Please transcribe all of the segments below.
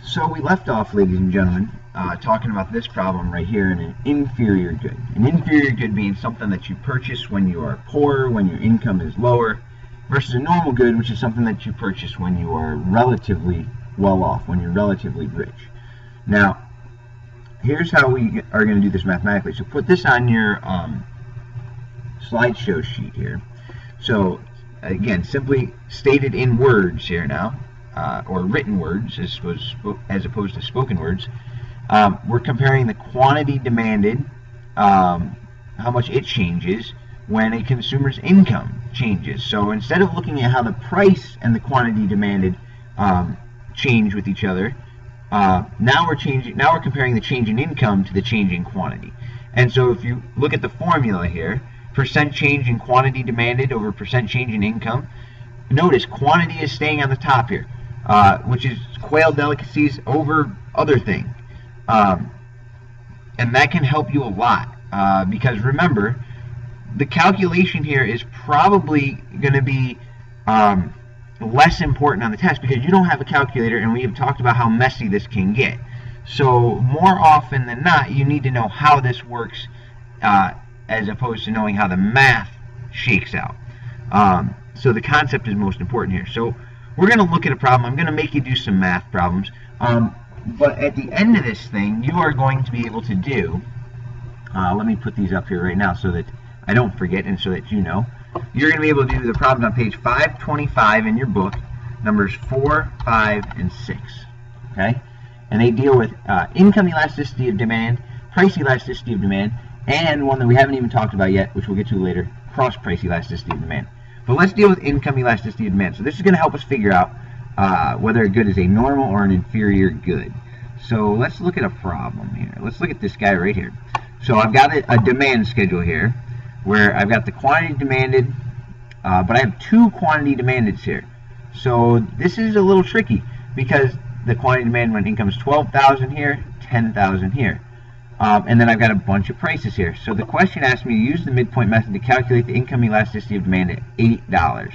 So we left off, ladies and gentlemen, talking about this problem right here in an inferior good. An inferior good being something that you purchase when you are poor, when your income is lower, versus a normal good, which is something that you purchase when you are relatively well off, when you're relatively rich. Now, here's how we are going to do this mathematically. So put this on your slideshow sheet here. So again, simply stated in words here now, or written words as opposed to spoken words. We're comparing the quantity demanded, how much it changes when a consumer's income changes. So instead of looking at how the price and the quantity demanded change with each other, now we're comparing the change in income to the change in quantity. And so if you look at the formula here, percent change in quantity demanded over percent change in income, notice quantity is staying on the top here, which is quail delicacies over other things. And that can help you a lot, because remember, the calculation here is probably going to be less important on the test because you don't have a calculator, and we have talked about how messy this can get. So more often than not, you need to know how this works as opposed to knowing how the math shakes out. So the concept is most important here. So we're going to look at a problem. I'm going to make you do some math problems. But at the end of this thing, you are going to be able to do, let me put these up here right now so that I don't forget and so that you know. You're going to be able to do the problems on page 525 in your book, numbers 4, 5, and 6. Okay? And they deal with income elasticity of demand, price elasticity of demand, and one that we haven't even talked about yet, which we'll get to later, cross-price elasticity of demand. But let's deal with income elasticity of demand. So this is going to help us figure out whether a good is a normal or an inferior good. So let's look at a problem here. Let's look at this guy right here. So I've got a demand schedule here where I've got the quantity demanded, but I have two quantity demandeds here. So this is a little tricky because the quantity demand when income is 12,000 here, 10,000 here. And then I've got a bunch of prices here. So the question asks me to use the midpoint method to calculate the income elasticity of demand at $8.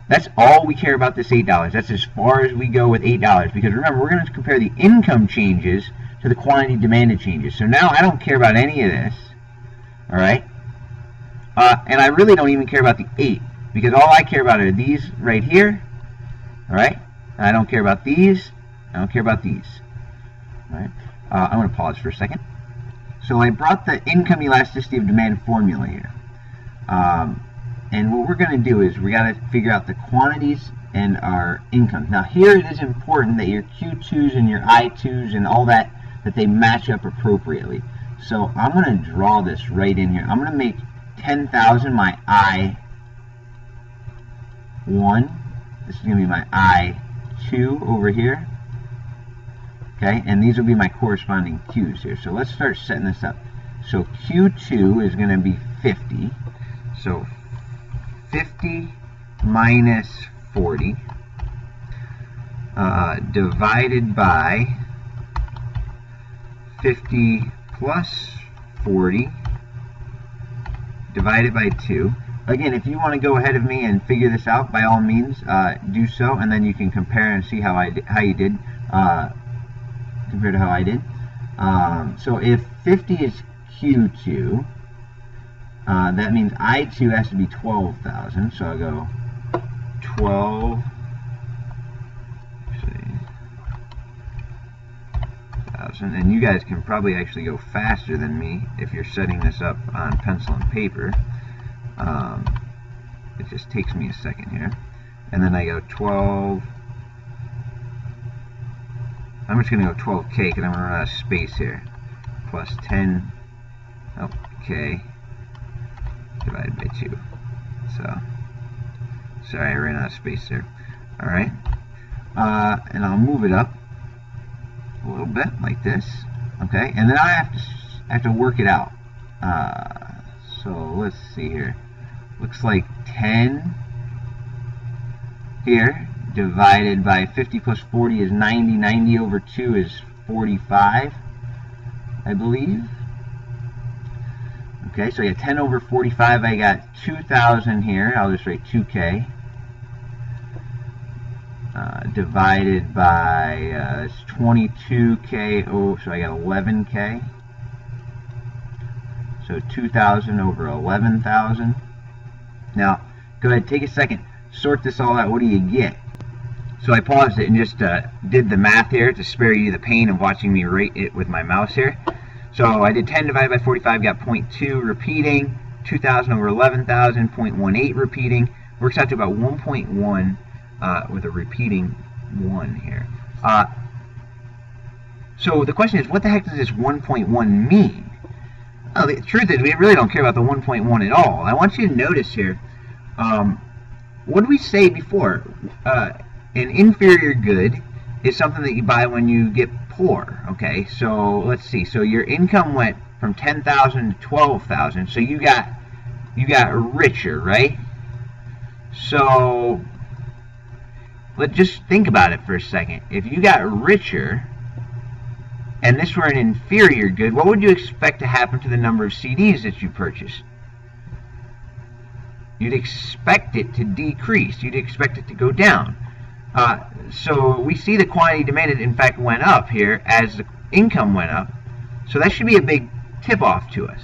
That's all we care about, this $8. That's as far as we go with $8. Because remember, we're going to compare the income changes to the quantity demanded changes. So now I don't care about any of this. All right? And I really don't even care about the 8. Because all I care about are these right here. All right? And I don't care about these. I don't care about these. All right? I'm going to pause for a second. So I brought the income elasticity of demand formula here. And what we're going to do is we got to figure out the quantities and our income. Now here it is important that your Q2s and your I2s and all that they match up appropriately. So I'm going to draw this right in here. I'm going to make 10,000 my I1. This is going to be my I2 over here. Okay, and these will be my corresponding Qs here. So let's start setting this up. So Q2 is going to be 50. So 50 minus 40 divided by 50 plus 40 divided by 2. Again, if you want to go ahead of me and figure this out, by all means, do so, and then you can compare and see how you did compared to how I did. So if 50 is Q2, that means I2 has to be 12,000. So I'll go 12,000. And you guys can probably actually go faster than me if you're setting this up on pencil and paper. It just takes me a second here. And then I go 12. I'm just going to go 12K because I'm going to run out of space here. Plus 10. Okay. Divided by 2. So, sorry, I ran out of space there. Alright. And I'll move it up a little bit like this. Okay. And then I have to work it out. So let's see here. Looks like 10 here divided by 50 plus 40 is 90. 90 over 2 is 45, I believe. Okay, so I got 10 over 45. I got 2,000 here. I'll just write 2K. divided by 22K, so I got 11K. So 2,000 over 11,000. Now, go ahead, take a second, sort this all out. What do you get? So I paused it and just did the math here to spare you the pain of watching me write it with my mouse here. So I did 10 divided by 45, got 0.2 repeating, 2,000 over 11,000, 0.18 repeating. Works out to about 1.1 with a repeating 1 here. So the question is, what the heck does this 1.1 mean? Well, the truth is, we really don't care about the 1.1 at all. I want you to notice here, what did we say before? An inferior good is something that you buy when you get poor. Okay, so let's see. So your income went from 10,000 to 12,000. So you got richer, right? So let's just think about it for a second. If you got richer, and this were an inferior good, what would you expect to happen to the number of CDs that you purchased? You'd expect it to decrease. You'd expect it to go down. So we see the quantity demanded, in fact, went up here as the income went up. So that should be a big tip-off to us.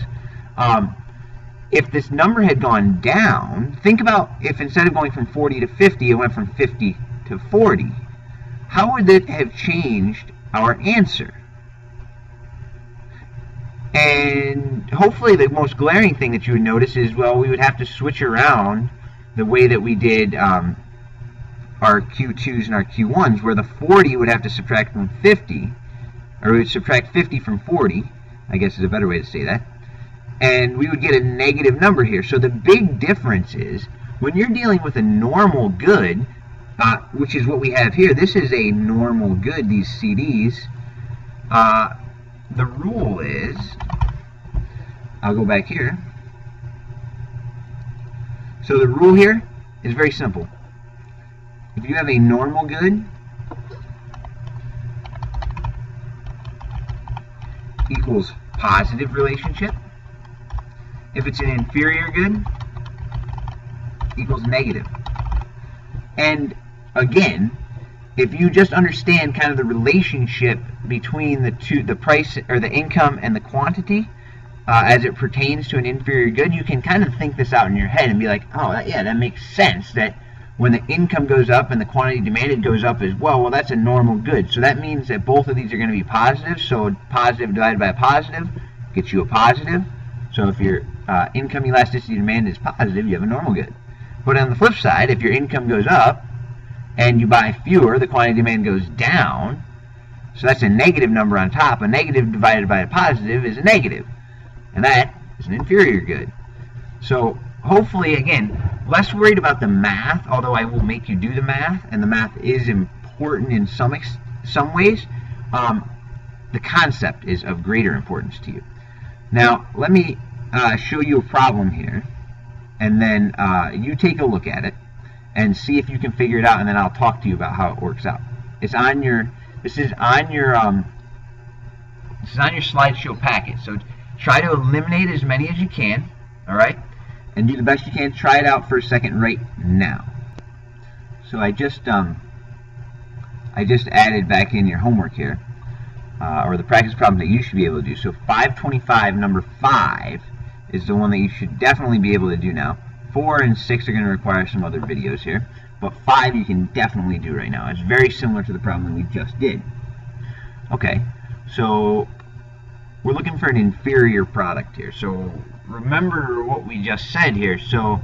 If this number had gone down, think about if instead of going from 40 to 50, it went from 50 to 40. How would it have changed our answer? And hopefully the most glaring thing that you would notice is, well, we would have to switch around the way that we did our Q2s and our Q1s, where the 40 would have to subtract from 50, or we would subtract 50 from 40, I guess is a better way to say that, and we would get a negative number here. So the big difference is, when you're dealing with a normal good, which is what we have here, this is a normal good, these CDs, the rule is, I'll go back here, so the rule here is very simple. If you have a normal good equals positive relationship, if it's an inferior good equals negative. And again, if you just understand kind of the relationship between the two, the price or the income and the quantity, as it pertains to an inferior good, you can kind of think this out in your head and be like, oh, yeah, that makes sense, that when the income goes up and the quantity demanded goes up as well, that's a normal good. So that means that both of these are going to be positive. So positive divided by a positive gets you a positive. So if your income elasticity demand is positive, you have a normal good. But on the flip side, if your income goes up and you buy fewer, the quantity demand goes down. So that's a negative number on top. A negative divided by a positive is a negative. And that is an inferior good. So hopefully, again, less worried about the math, although I will make you do the math, and the math is important in some ways. The concept is of greater importance to you. Now, let me show you a problem here, and then you take a look at it and see if you can figure it out, and then I'll talk to you about how it works out. This is on your slideshow packet. So try to eliminate as many as you can. All right. And do the best you can. Try it out for a second right now. So I just added back in your homework here, or the practice problem that you should be able to do. So 525, number 5, is the one that you should definitely be able to do now. 4 and 6 are going to require some other videos here, but 5 you can definitely do right now. It's very similar to the problem that we just did. Okay, so we're looking for an inferior product here. So remember what we just said here. So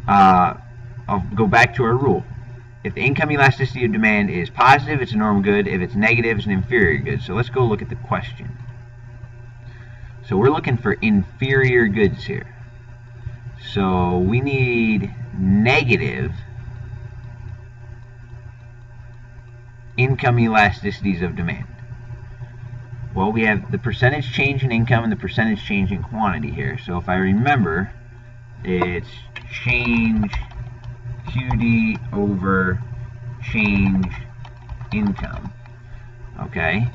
I'll go back to our rule. If the income elasticity of demand is positive, it's a normal good. If it's negative, it's an inferior good. So let's go look at the question. So we're looking for inferior goods here. So we need negative income elasticities of demand. Well, we have the percentage change in income and the percentage change in quantity here. So if I remember, it's change QD over change income. Okay?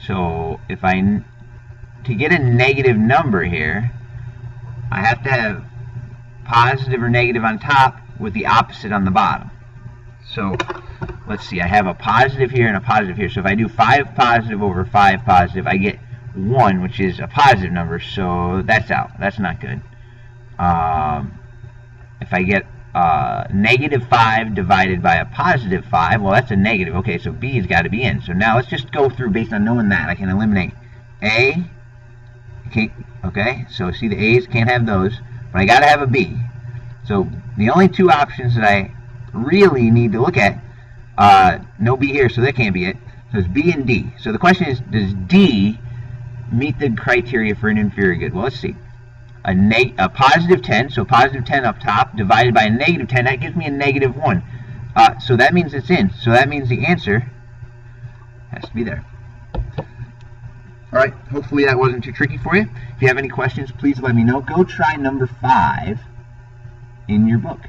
So if to get a negative number here, I have to have positive or negative on top with the opposite on the bottom. So let's see, I have a positive here and a positive here. So if I do 5 positive over 5 positive, I get 1, which is a positive number, so that's out. That's not good. If I get negative 5 divided by a positive 5, well, that's a negative. Okay, so B's got to be in. So now let's just go through based on knowing that. I can eliminate A. Okay, so see the A's, can't have those, but I got to have a B. So the only two options that I really need to look at, no B here, so that can't be it. So it's B and D. So the question is, does D meet the criteria for an inferior good? Well, let's see. A positive 10, so positive 10 up top, divided by a negative 10, that gives me a negative 1. So that means it's in. So that means the answer has to be there. Alright, hopefully that wasn't too tricky for you. If you have any questions, please let me know. Go try number 5 in your book.